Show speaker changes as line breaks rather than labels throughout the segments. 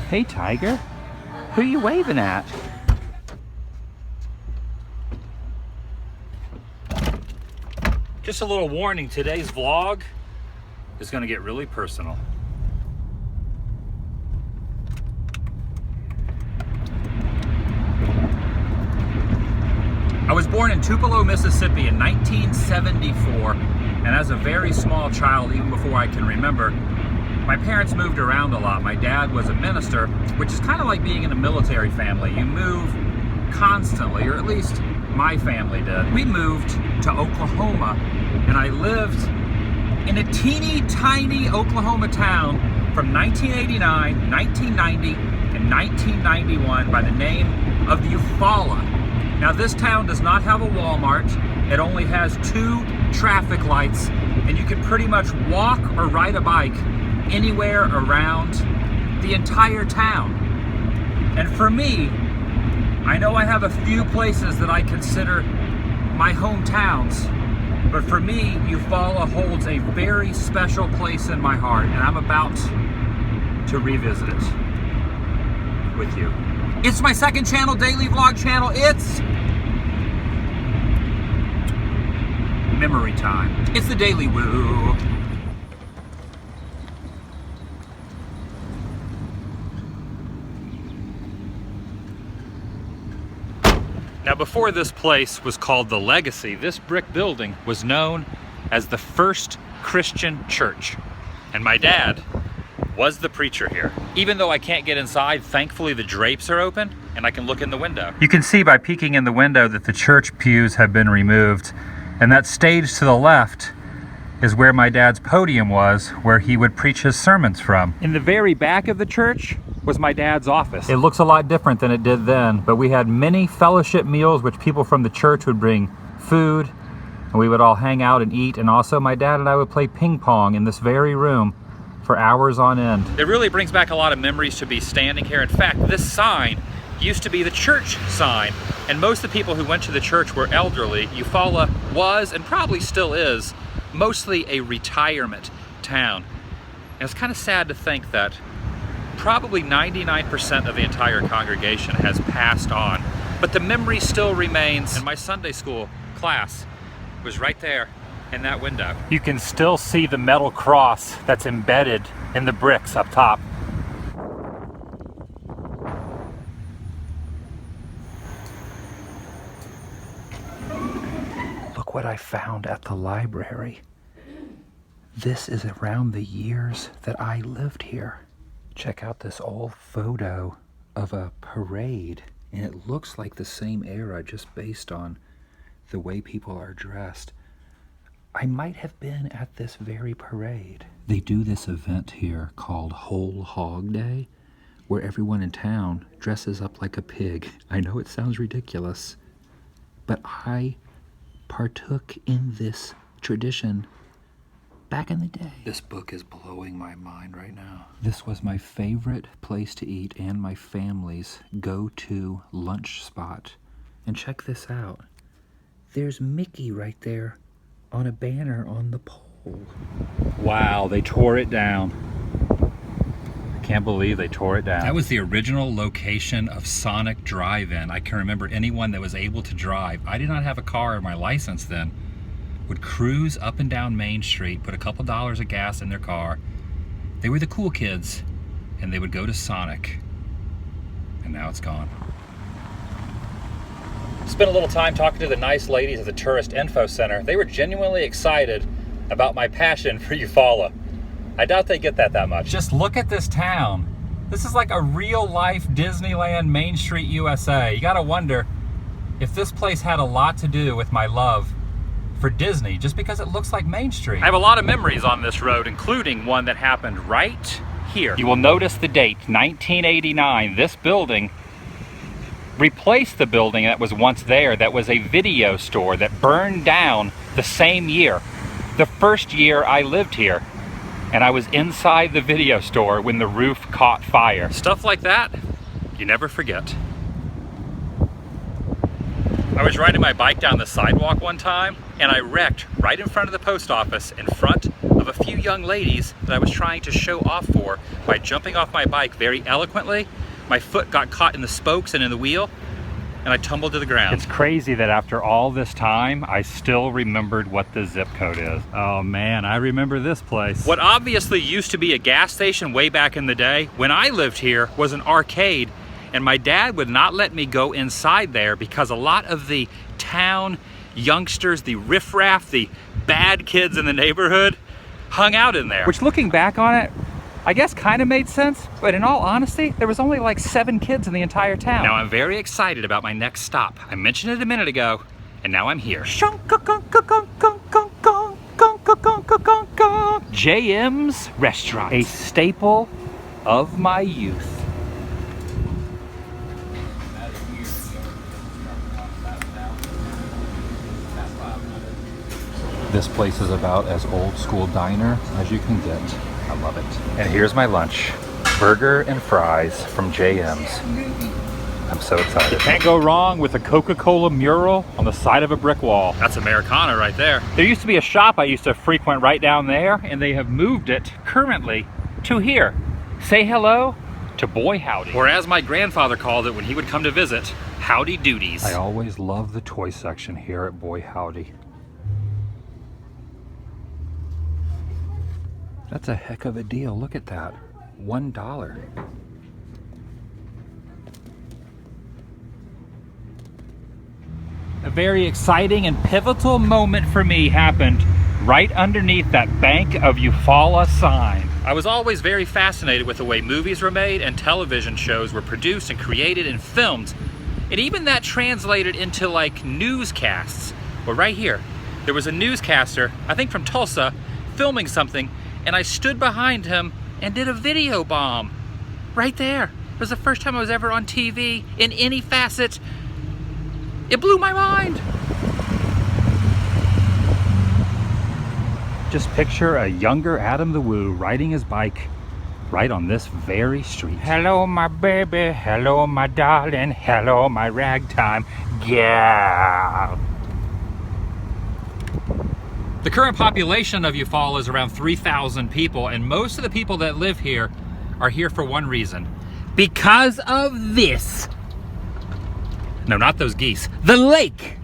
Hey, Tiger. Who are you waving at? Just a little warning, today's vlog is gonna get really personal. I was born in Tupelo, Mississippi in 1974, and as a very small child, even before I can remember, my parents moved around a lot. My dad was a minister, which is kind of like being in a military family. You move constantly, or at least my family did. We moved to Oklahoma, and I lived in a teeny tiny Oklahoma town from 1989, 1990, and 1991 by the name of Eufaula. Now this town does not have a Walmart. It only has 2 traffic lights, and you can pretty much walk or ride a bike anywhere around the entire town. And for me, I know I have a few places that I consider my hometowns, but for me, Eufaula holds a very special place in my heart, and I'm about to revisit it with you. It's my second channel, daily vlog channel. It's memory time. It's the Daily Woo. Now, before this place was called The Legacy, this brick building was known as the First Christian Church. And my dad was the preacher here. Even though I can't get inside, thankfully the drapes are open and I can look in the window. You can see by peeking in the window that the church pews have been removed, and that stage to the left is where my dad's podium was, where he would preach his sermons from. In the very back of the church was my dad's office. It looks a lot different than it did then, but we had many fellowship meals which people from the church would bring food, and we would all hang out and eat, and also my dad and I would play ping pong in this very room for hours on end. It really brings back a lot of memories to be standing here. In fact, this sign used to be the church sign, and most of the people who went to the church were elderly. Eufaula was, and probably still is, mostly a retirement town. And it's kind of sad to think that probably 99% of the entire congregation has passed on, but the memory still remains. And my Sunday school class was right there in that window. You can still see the metal cross that's embedded in the bricks up top. Look what I found at the library. This is around the years that I lived here. Check out this old photo of a parade, and it looks like the same era just based on the way people are dressed. I might have been at this very parade. They do this event here called Whole Hog Day, where everyone in town dresses up like a pig. I know it sounds ridiculous, but I partook in this tradition back in the day. This book is blowing my mind right now. This was my favorite place to eat and my family's go-to lunch spot. And check this out. There's Mickey right there on a banner on the pole. Wow, they tore it down. I can't believe they tore it down. That was the original location of Sonic Drive-In. I can remember anyone that was able to drive. I did not have a car or my license then. Would cruise up and down Main Street, put a couple dollars of gas in their car. They were the cool kids, and they would go to Sonic. And now it's gone. Spent a little time talking to the nice ladies at the Tourist Info Center. They were genuinely excited about my passion for Eufaula. I doubt they get that much. Just look at this town. This is like a real-life Disneyland, Main Street, USA. You gotta wonder if this place had a lot to do with my love for Disney, just because it looks like Main Street. I have a lot of memories on this road, including one that happened right here. You will notice the date, 1989. This building replaced the building that was once there, that was a video store that burned down the same year. The first year I lived here, and I was inside the video store when the roof caught fire. Stuff like that, you never forget. I was riding my bike down the sidewalk one time, and I wrecked right in front of the post office in front of a few young ladies that I was trying to show off for by jumping off my bike very eloquently. My foot got caught in the spokes and in the wheel, and I tumbled to the ground. It's crazy that after all this time, I still remembered what the zip code is. Oh man, I remember this place. What obviously used to be a gas station way back in the day, when I lived here, was an arcade, and my dad would not let me go inside there because a lot of the town youngsters, the riffraff, the bad kids in the neighborhood, hung out in there. Which, looking back on it, I guess kind of made sense, but in all honesty, there was only like 7 kids in the entire town. Now I'm very excited about my next stop. I mentioned it a minute ago, and now I'm here. JM's Restaurant, a staple of my youth. This place is about as old school diner as you can get. I love it. And here's my lunch. Burger and fries from JM's. I'm so excited. Can't go wrong with a Coca-Cola mural on the side of a brick wall. That's Americana right there. There used to be a shop I used to frequent right down there, and they have moved it currently to here. Say hello to Boy Howdy. Or as my grandfather called it when he would come to visit, Howdy Doodies. I always love the toy section here at Boy Howdy. That's a heck of a deal. Look at that. $1. A very exciting and pivotal moment for me happened right underneath that Bank of Eufaula sign. I was always very fascinated with the way movies were made and television shows were produced and created and filmed. And even that translated into like newscasts. Well, right here, there was a newscaster, I think from Tulsa, filming something, and I stood behind him and did a video bomb right there. It was the first time I was ever on TV in any facet. It blew my mind. Just picture a younger Adam the Woo riding his bike right on this very street. Hello, my baby. Hello, my darling. Hello, my ragtime gal. The current population of Eufaula is around 3,000 people, and most of the people that live here are here for one reason. Because of this. No, not those geese. The lake.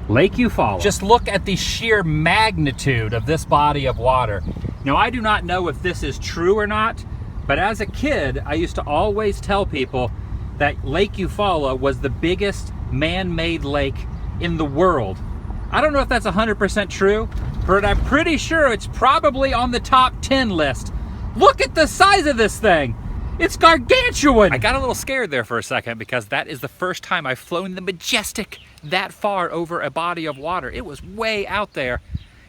Lake Eufaula. Just look at the sheer magnitude of this body of water. Now, I do not know if this is true or not, but as a kid, I used to always tell people that Lake Eufaula was the biggest man-made lake in the world. I don't know if that's 100% true, but I'm pretty sure it's probably on the top 10 list. Look at the size of this thing. It's gargantuan. I got a little scared there for a second because that is the first time I've flown the Majestic that far over a body of water. It was way out there.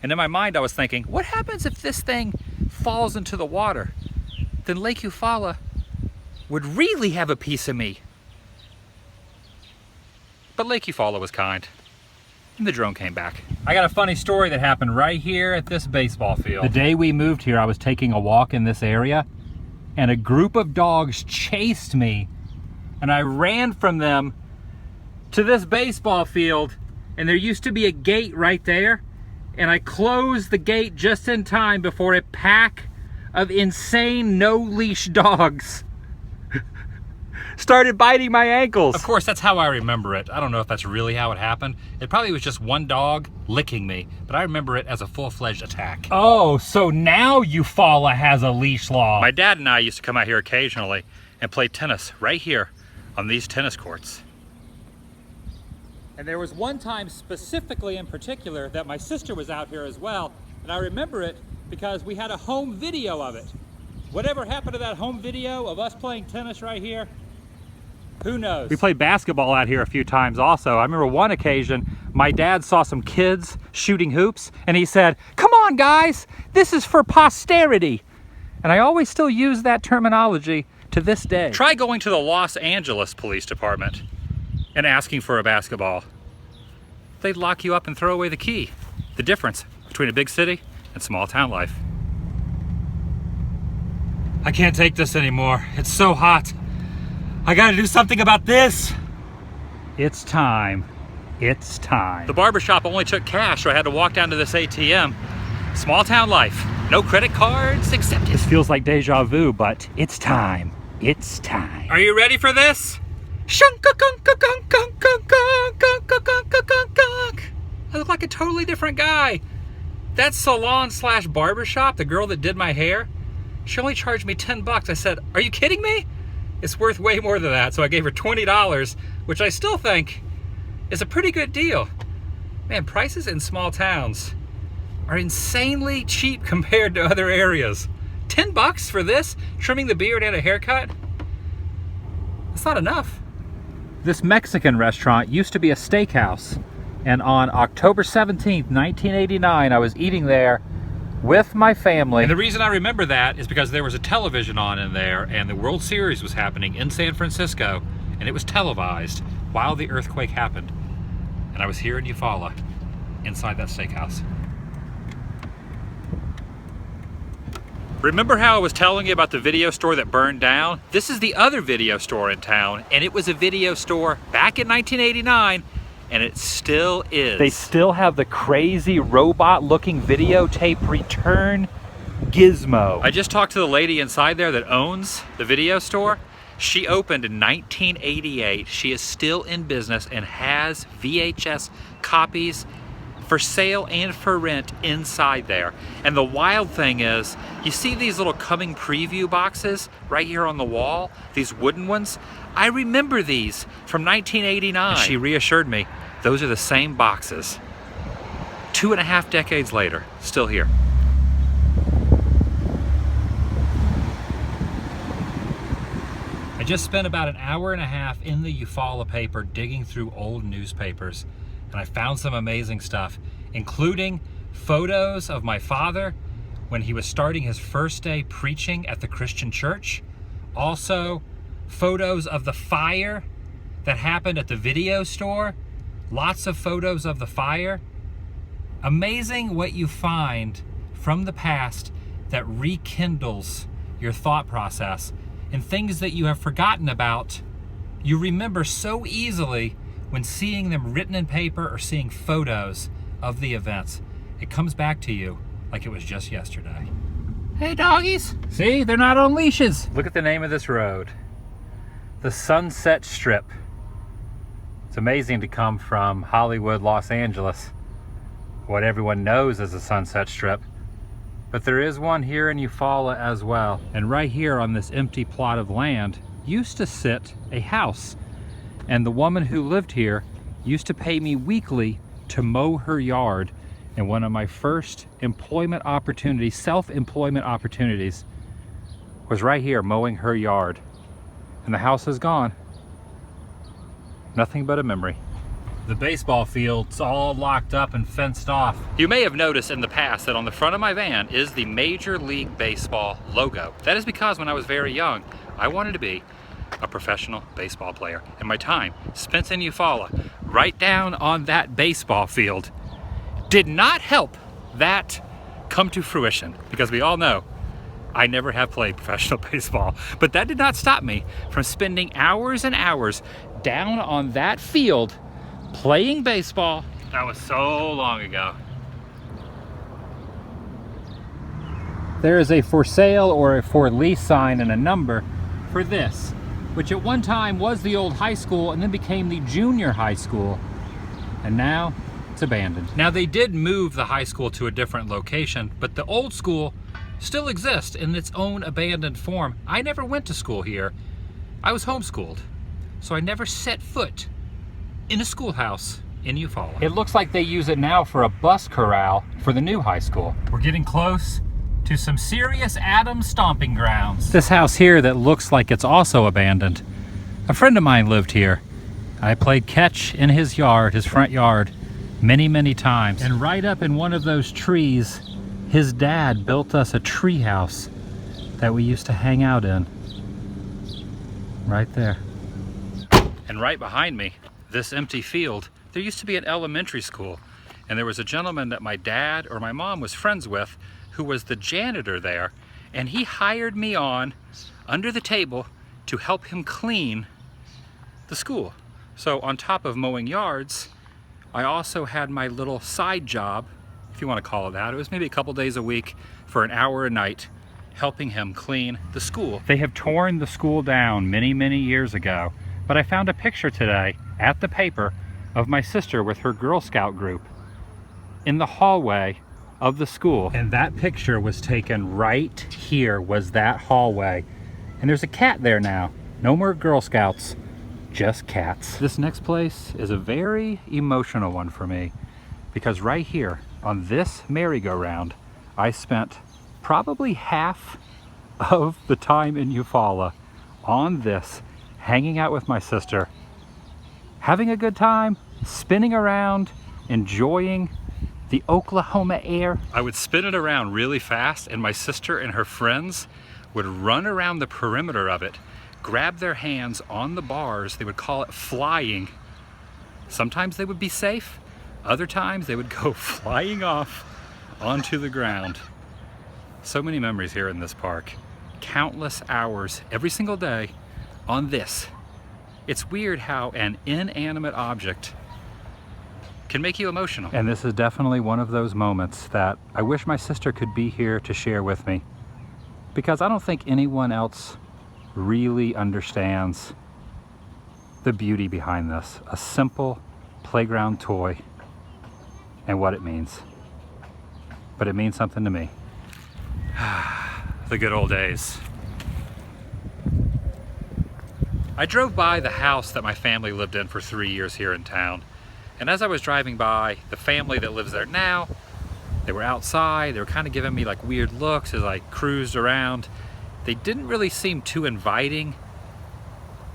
And in my mind, I was thinking, what happens if this thing falls into the water? Then Lake Eufaula would really have a piece of me. But Lake Eufaula was kind. And the drone came back. I got a funny story that happened right here at this baseball field. The day we moved here, I was taking a walk in this area, and a group of dogs chased me, and I ran from them to this baseball field, and there used to be a gate right there, and I closed the gate just in time before a pack of insane no-leash dogs started biting my ankles. Of course, that's how I remember it. I don't know if that's really how it happened. It probably was just one dog licking me, but I remember it as a full-fledged attack. Oh, so now Eufaula has a leash law. My dad and I used to come out here occasionally and play tennis right here on these tennis courts. And there was one time specifically in particular that my sister was out here as well, and I remember it because we had a home video of it. Whatever happened to that home video of us playing tennis right here? Who knows? We played basketball out here a few times also. I remember one occasion, my dad saw some kids shooting hoops, and he said, "Come on, guys, this is for posterity." And I always still use that terminology to this day. Try going to the Los Angeles Police Department and asking for a basketball. They'd lock you up and throw away the key. The difference between a big city and small town life. I can't take this anymore. It's so hot. I gotta do something about this. It's time It's time.
The barbershop only took cash, so I had to walk down to this ATM. Small town life. No credit cards accepted.
This feels like deja vu, but it's time. It's time.
Are you ready for this? I look like a totally different guy. That salon slash barbershop, the girl that did my hair, she only charged me 10 bucks. I said, are you kidding me? It's worth way more than that. So I gave her $20, which I still think is a pretty good deal. Man, prices in small towns are insanely cheap compared to other areas. 10 bucks for this, trimming the beard and a haircut? It's not enough.
This Mexican restaurant used to be a steakhouse, and on October 17th, 1989, I was eating there with my family.
And the reason I remember that is because there was a television on in there, and the World Series was happening in San Francisco, and it was televised while the earthquake happened. And I was here in Eufaula, inside that steakhouse. Remember how I was telling you about the video store that burned down? This is the other video store in town, and it was a video store back in 1989, and it still is.
They still have the crazy robot-looking videotape return gizmo.
I just talked to the lady inside there that owns the video store. She opened in 1988. She is still in business and has VHS copies for sale and for rent inside there. And the wild thing is, you see these little coming preview boxes right here on the wall, these wooden ones? I remember these from 1989. And she reassured me, those are the same boxes. 2.5 decades later, still here. I just spent about an hour and a half in the Eufaula paper digging through old newspapers, and I found some amazing stuff, including photos of my father when he was starting his first day preaching at the Christian church. Also, photos of the fire that happened at the video store. Lots of photos of the fire. Amazing what you find from the past that rekindles your thought process, and things that you have forgotten about, you remember so easily when seeing them written in paper or seeing photos of the events. It comes back to you like it was just yesterday.
Hey doggies! See, they're not on leashes. Look at the name of this road. The Sunset Strip. It's amazing to come from Hollywood, Los Angeles, what everyone knows as the Sunset Strip. But there is one here in Eufaula as well. And right here on this empty plot of land used to sit a house. And the woman who lived here used to pay me weekly to mow her yard. And one of my first employment opportunities, self-employment opportunities, was right here mowing her yard. And the house is gone. Nothing but a memory. The baseball field's all locked up and fenced off.
You may have noticed in the past that on the front of my van is the Major League Baseball logo. That is because when I was very young, I wanted to be a professional baseball player. And my time spent in Eufaula, right down on that baseball field, did not help that come to fruition, because we all know I never have played professional baseball. But that did not stop me from spending hours and hours down on that field playing baseball. That was so long ago.
There is a for sale or a for lease sign and a number for this, which at one time was the old high school and then became the junior high school. And now it's abandoned.
Now they did move the high school to a different location, but the old school still exists in its own abandoned form. I never went to school here. I was homeschooled, so I never set foot in a schoolhouse in Eufaula.
It looks like they use it now for a bus corral for the new high school.
We're getting close to some serious Adams stomping grounds.
This house here that looks like it's also abandoned. A friend of mine lived here. I played catch in his yard, his front yard, many, many times. And right up in one of those trees, his dad built us a treehouse that we used to hang out in. Right there.
And right behind me, this empty field, there used to be an elementary school, and there was a gentleman that my dad or my mom was friends with who was the janitor there, and he hired me on under the table to help him clean the school. So on top of mowing yards, I also had my little side job, if you want to call it that. It was maybe a couple days a week for an hour a night, helping him clean the school. They have torn the school down many, many years ago, but I found a picture today at the paper of my sister with her Girl Scout group in the hallway of the school. And that picture was taken right here, was that hallway. And there's a cat there now. No more Girl Scouts, just cats. This next place is a very emotional one for me because right here on this merry-go-round, I spent probably half of the time in Eufaula on this, hanging out with my sister, having a good time, spinning around, enjoying the Oklahoma air. I would spin it around really fast and my sister and her friends would run around the perimeter of it, grab their hands on the bars. They would call it flying. Sometimes they would be safe. Other times they would go flying off onto the ground. So many memories here in this park. Countless hours every single day on this. It's weird how an inanimate object can make you emotional. And this is definitely one of those moments that I wish my sister could be here to share with me, because I don't think anyone else really understands the beauty behind this. A simple playground toy and what it means. But it means something to me. The good old days. I drove by the house that my family lived in for 3 years here in town. And as I was driving by, the family that lives there now, they were outside. They were kind of giving me like weird looks as I cruised around. They didn't really seem too inviting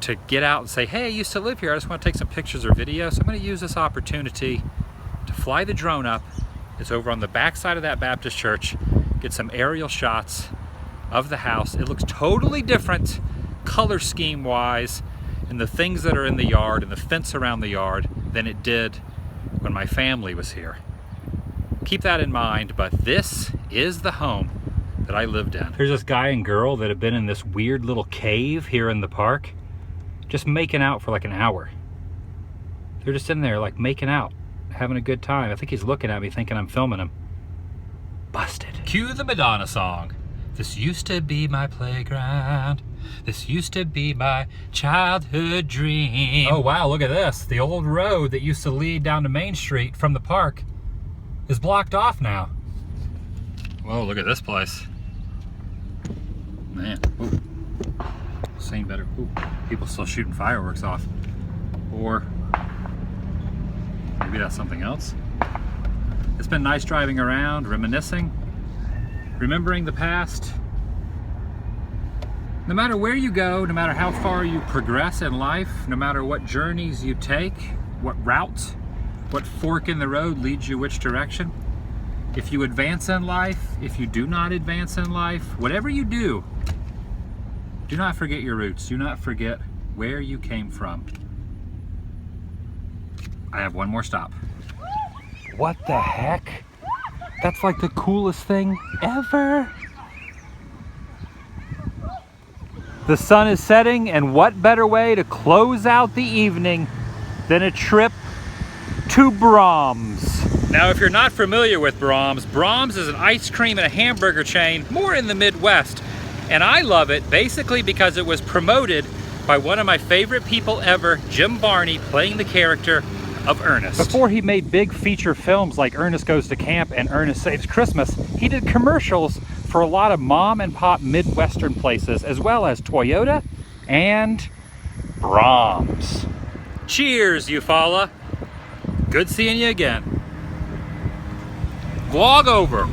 to get out and say, hey, I used to live here. I just want to take some pictures or videos. So I'm going to use this opportunity to fly the drone up. It's over on the back side of that Baptist church. Get some aerial shots of the house. It looks totally different color scheme wise and the things that are in the yard and the fence around the yard than it did when my family was here. Keep that in mind, but this is the home that I lived in. Here's this guy and girl that have been in this weird little cave here in the park, just making out for like an hour. They're just in there like making out, having a good time. I think he's looking at me thinking I'm filming him. Busted. Cue the Madonna song. This used to be my playground. This used to be my childhood dream. Oh wow, look at this. The old road that used to lead down to Main Street from the park is blocked off now. Whoa, look at this place. Man, ooh. Seen better. Ooh, people still shooting fireworks off. Or maybe that's something else. It's been nice driving around, reminiscing, remembering the past. No matter where you go, no matter how far you progress in life, no matter what journeys you take, what route, what fork in the road leads you which direction, if you advance in life, if you do not advance in life, whatever you do not forget your roots. Do not forget where you came from. I have one more stop. What the heck? That's like the coolest thing ever. The sun is setting, and what better way to close out the evening than a trip to Brahms. Now, if you're not familiar with Brahms, Brahms is an ice cream and a hamburger chain, more in the Midwest. And I love it basically because it was promoted by one of my favorite people ever, Jim Varney, playing the character of Ernest. Before he made big feature films like Ernest Goes to Camp and Ernest Saves Christmas, he did commercials for a lot of mom and pop Midwestern places, as well as Toyota and Brahms. Cheers, Eufaula. Good seeing you again. Vlog over.